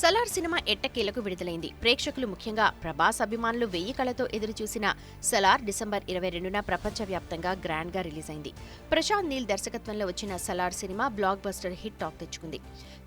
Salaar cinema ఎట్టకేలకు విడుదలైంది. ప్రేక్షకులు ముఖ్యంగా ప్రభాస్ అభిమానులు 1000 కళ్లతో ఎదురుచూసిన సలార్ డిసెంబర్ 22న ప్రపంచవ్యాప్తంగా గ్రాండ్ గా రిలీజ్ అయింది. ప్రశాంత్ నీల్ దర్శకత్వంలో వచ్చిన Salaar cinema block buster hit talk తెచ్చుకుంది.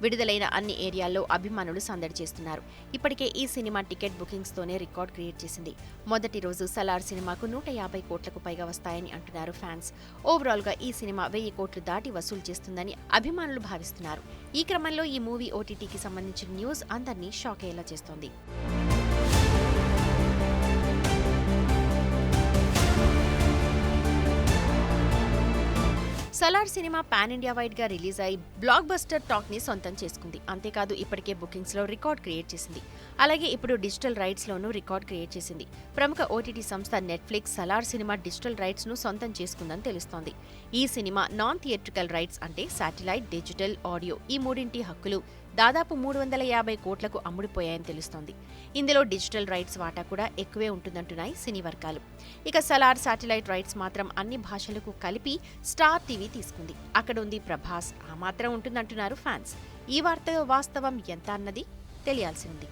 విడుదలైన అన్ని ఏరియాల్లో అభిమానులు సందడి చేస్తున్నారు. ఇప్పటికే ఈ సినిమా టికెట్ బుకింగ్స్ తోనే రికార్డ్ క్రియేట్ చేసింది. మొదటి రోజు సలార్ సినిమాకు 150 కోట్లకు పైగా వస్తాయని అంటున్నారు ఫ్యాన్స్. ఓవరాల్ గా ఈ సినిమా 1000 కోట్లు దాటి వసూలు చేస్తుందని అభిమానులు భావిస్తున్నారు. ఈ క్రమంలో ఈ మూవీ ఓటీటీకి సంబంధించిన న్యూస్ అందర్నీ షాక్ అయ్యేలా చేస్తోంది. Salaar cinema pan India wide గా రిలీజ్ అయి బ్లాక్ బస్టర్ టాక్ ని సొంతం చేసుకుంది. అంతేకాదు ఇప్పటికే బుకింగ్స్ లో రికార్డ్ క్రియేట్ చేసింది. అలాగే ఇప్పుడు డిజిటల్ రైట్స్ లోనూ రికార్డ్ క్రియేట్ చేసింది. ప్రముఖ ఓటీటీ సంస్థ Netflix Salaar cinema digital rights ను సొంతం చేసుకుందని తెలుస్తోంది. ఈ సినిమా నాన్ థియేట్రికల్ రైట్స్ అంటే శాటిలైట్, డిజిటల్, ఆడియో ఈ మూడింటి హక్కులు దాదాపు 350 కోట్లకు అమ్ముడుపోయాయని తెలుస్తోంది. ఇందులో డిజిటల్ రైట్స్ వాటా కూడా ఎక్కువే ఉంటుందంటున్నాయి సినీ వర్గాలు. ఇక సలార్ శాటిలైట్ రైట్స్ మాత్రం అన్ని భాషలకు కలిపి స్టార్ టీవీ తీసుకుంది. అక్కడ ఉంది ప్రభాస్, ఆ మాత్రం ఉంటుందంటున్నారు ఫ్యాన్స్. ఈ వార్త వాస్తవం ఎంత అన్నది తెలియాల్సి ఉంది.